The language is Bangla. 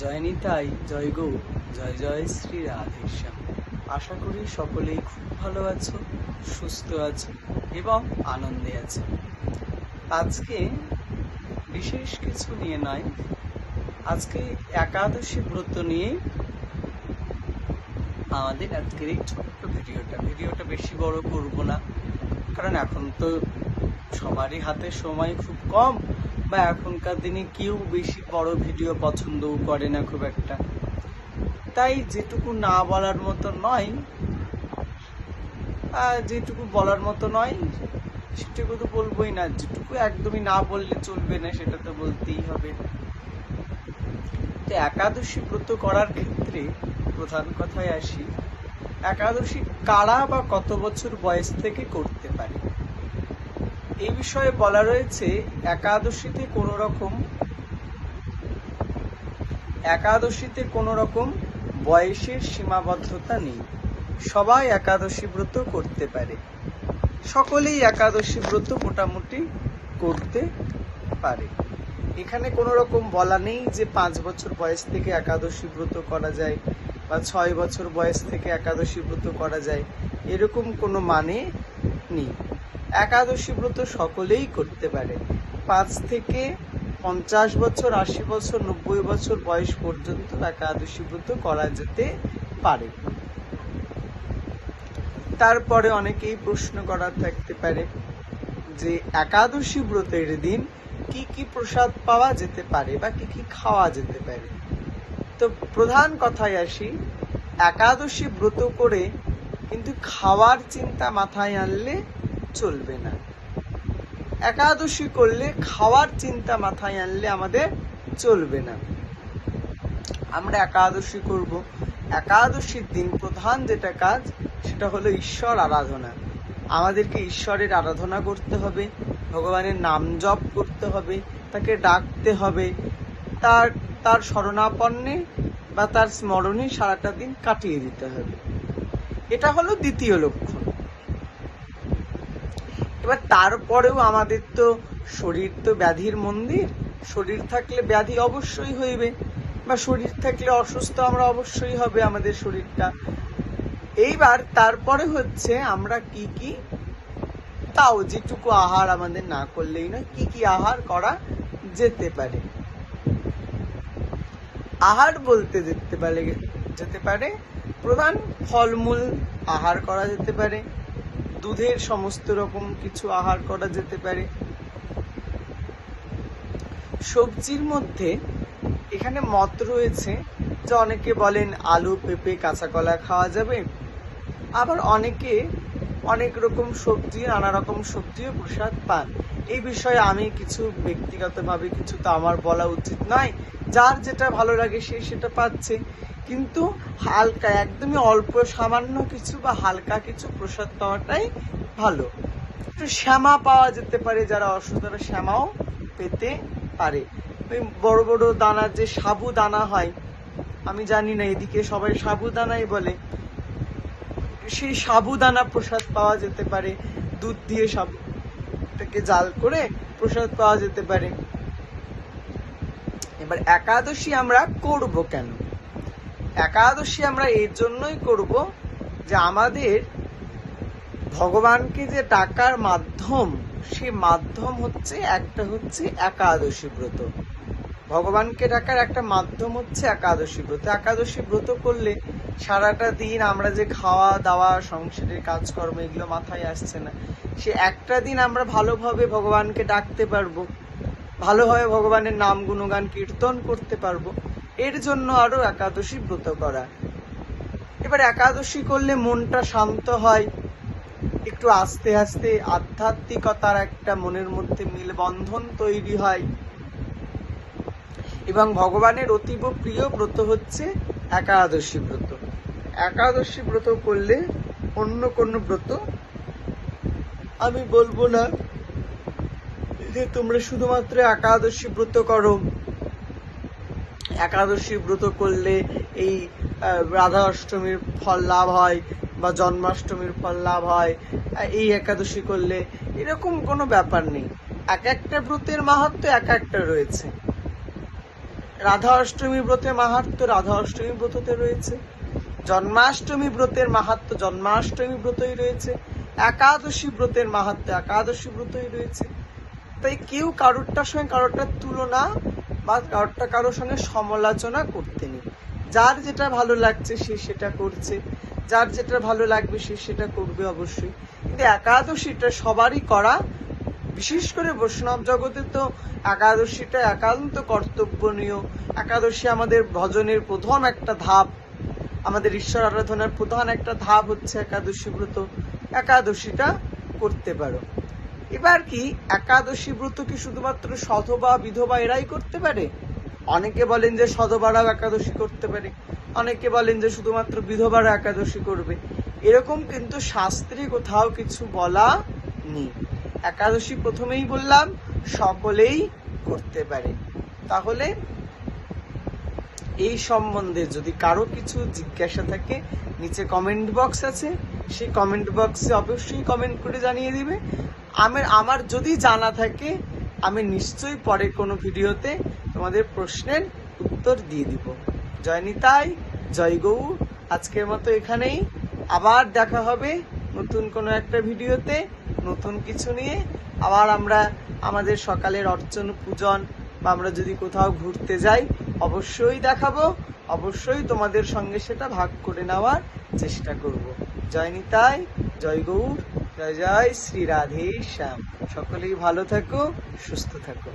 জয় নিতাই, জয় গৌ, জয় জয় শ্রী রাধেশ্যাম। আশা করি সকলেই খুব ভালো আছো, সুস্থ আছো এবং আনন্দে আছো। আজকে বিশেষ কিছু নিয়ে নয়, আজকে একাদশী ব্রত নিয়ে আমাদের আজকের এই ছোট্ট ভিডিওটা বেশি বড় করব না, কারণ এখন তো সবারই হাতে সময় খুব কম, বা এখনকার দিনে কেউ বেশি বড় ভিডিও পছন্দও করে না খুব একটা। তাই যেটুকু না বলার মতো নয়, যেটুকু বলার মতো নয় সেটুকু তো বলবোই না, যেটুকু একদমই না বললে চলবে না সেটা তো বলতেই হবে। তো একাদশী ব্রত করার ক্ষেত্রে প্রধান কথায় আসি, একাদশী কারা বা কত বছর বয়স থেকে করতে পারে এই বিষয়ে বলা রয়েছে। একাদশীতে কোনো রকম বয়সের সীমাবদ্ধতা নেই, সবাই একাদশী ব্রত করতে পারে, সকলেই একাদশী ব্রত মোটামুটি করতে পারে। এখানে কোনো রকম বলা নেই যে 5 বছর বয়স থেকে একাদশী ব্রত করা যায় বা 6 বছর বয়স থেকে একাদশী ব্রত করা যায়, এরকম কোনো মানে নেই। একাদশী ব্রত সকলেই করতে পারে। 5 থেকে 50 বছর, 80 বছর, 90 বছর বয়স পর্যন্ত একাদশী ব্রত করা যেতে পারে। তারপরে অনেকেই প্রশ্ন করা থাকতে পারে যে একাদশী ব্রতের দিন কি কি প্রসাদ পাওয়া যেতে পারে বা কি কি খাওয়া যেতে পারে। তো প্রধান কথায় আসি, একাদশী ব্রত করে কিন্তু খাওয়ার চিন্তা মাথায় আনলে চলবে না। একাদশী করলে খাওয়ার চিন্তা মাথায় আনলে আমাদের চলবে না। আমরা একাদশী করব, একাদশীর দিন প্রধান যেটা কাজ সেটা হলো ঈশ্বর আরাধনা। আমাদেরকে ঈশ্বরের আরাধনা করতে হবে, ভগবানের নাম জপ করতে হবে, তাকে ডাকতে হবে, তার শরণাপন্নে বা তার স্মরণে সারাটা দিন কাটিয়ে দিতে হবে। এটা হলো দ্বিতীয় লক্ষণ। এবার তারপরেও আমাদের তো শরীর তো ব্যাধির মন্দির, শরীর থাকলে ব্যাধি অবশ্যই হইবে, বা শরীর থাকলে অসুস্থ আমরা অবশ্যই হবে আমাদের শরীরটা। এইবার তারপরে হচ্ছে আমরা কি তাও যেটুকু আহার আমাদের না করলেই না, কি আহার করা যেতে পারে। আহার বলতে যেতে পারে প্রধান ফলমূল আহার করা যেতে পারে, দুধের সমস্ত রকম কিছু আহার করা যেতে পারে। সবজির মধ্যে এখানে মত রয়েছে যে অনেকে বলেন আলু, পেঁপে, কাঁচা কলা খাওয়া যাবে, আবার অনেকে অনেক রকম সবজি, নানা রকম সবজিও প্রসাদ পান। এই বিষয়ে আমি কিছু ব্যক্তিগতভাবে কিছু তো আমার বলা উচিত নয়, যার যেটা ভালো লাগে সে সেটা পাচ্ছে, কিন্তু হালকা একদমই অল্প সামান্য কিছু বা হালকা কিছু প্রসাদ পাওয়াটাই ভালো। একটু শ্যামা পাওয়া যেতে পারে, যারা অসুস্থ তারা শ্যামাও পেতে পারে। ওই বড় বড় দানার যে সাবুদানা হয়, আমি জানি না এদিকে সবাই সাবুদানাই বলে, সেই সাবুদানা প্রসাদ পাওয়া যেতে পারে, দুধ দিয়ে সাবুটাকে জাল করে প্রসাদ পাওয়া যেতে পারে। এবার একাদশী আমরা করব কেন? একাদশী আমরা এর জন্যই করব যে আমাদের ভগবানকে যে ডাকার মাধ্যম, সে মাধ্যম হচ্ছে একাদশী ব্রত। ভগবানকে ডাকার একটা মাধ্যম হচ্ছে একাদশী ব্রত। একাদশী ব্রত করলে সারাটা দিন আমরা যে খাওয়া দাওয়া, সংসারের কাজকর্ম, এগুলো মাথায় আসছে না, সে একটা দিন আমরা ভালোভাবে ভগবানকে ডাকতে পারবো, ভালোভাবে ভগবানের নাম গুণগান কীর্তন করতে পারবো। এর জন্য আরো একাদশী ব্রত করা। এবার একাদশী করলে মনটা শান্ত হয়, একটু আস্তে আস্তে আধ্যাত্মিকতার একটা মনের মধ্যে মেলবন্ধন তৈরি হয়, এবং ভগবানের অতীব প্রিয় ব্রত হচ্ছে একাদশী ব্রত। একাদশী ব্রত করলে অন্য কোনো ব্রত আমি বলবো না যে তোমরা শুধুমাত্র একাদশী ব্রত করো, একাদশী ব্রত করলে এই রাধা অষ্টমীর ফল লাভ হয় বা জন্মাষ্টমীর ফল লাভ হয়, এই একাদশী করলে, এরকম কোনো ব্যাপার নেই। এক একটা ব্রতের মাহাত্ম্য এক একটা রয়েছে। রাধা অষ্টমী ব্রতের মাহাত্ম্য রাধা অষ্টমী ব্রততে রয়েছে, জন্মাষ্টমী ব্রতের মাহাত্ম্য জন্মাষ্টমী ব্রতই রয়েছে, একাদশী ব্রতের মাহাত্ম্য একাদশী ব্রতই রয়েছে। তাই কেউ কারোরটার সঙ্গে কারোরটার তুলনা বা কারোরটা কারোর সঙ্গে সমালোচনা করতে নেই। যার যেটা ভালো লাগছে সে সেটা করছে, যার যেটা ভালো লাগবে সে সেটা করবে অবশ্যই। কিন্তু একাদশীটা সবারই করা, বিশেষ করে বৈষ্ণব জগতে তো একাদশীটা একান্ত কর্তব্যনীয়। একাদশী আমাদের ভজনের প্রধান একটা ধাপ, আমাদের ঈশ্বর আরাধনার প্রধান একটা ধাপ হচ্ছে একাদশী ব্রত। একাদশীটা করতে পারো। এবার কি একাদশী ব্রত কি শুধুমাত্র সধবা বিধবা এরাই করতে পারে? অনেকে বলেন যে সধবারাও একাদশী করতে পারে, অনেকে বলেন যে শুধুমাত্র বিধবারা একাদশী করবে। এরকম কিন্তু শাস্ত্রে কোথাও কিছু বলা নেই। একাদশী প্রথমেই বললাম সকলেই করতে পারে। তাহলে এই সম্বন্ধে যদি কারো কিছু জিজ্ঞাসা থাকে, নিচে কমেন্ট বক্স আছে, সেই কমেন্ট বক্সে অবশ্যই কমেন্ট করে জানিয়ে দিবে। আমার যদি জানা থাকে আমি নিশ্চয়ই পরে কোনো ভিডিওতে তোমাদের প্রশ্নের উত্তর দিয়ে দিব। জয় নিতাই, জয় গৌর। আজকের মতো এখানেই, আবার দেখা হবে নতুন কোনো একটা ভিডিওতে নতুন কিছু নিয়ে। আবার আমরা আমাদের সকালের অর্চন পূজন বা আমরা যদি কোথাও ঘুরতে যাই অবশ্যই দেখাবো, অবশ্যই তোমাদের সঙ্গে সেটা ভাগ করে নেওয়ার চেষ্টা করব। জয় নিতাই, জয় গৌর, জয় জয় শ্রী রাধে শ্যাম। সকলেই ভালো থাকো, সুস্থ থাকো।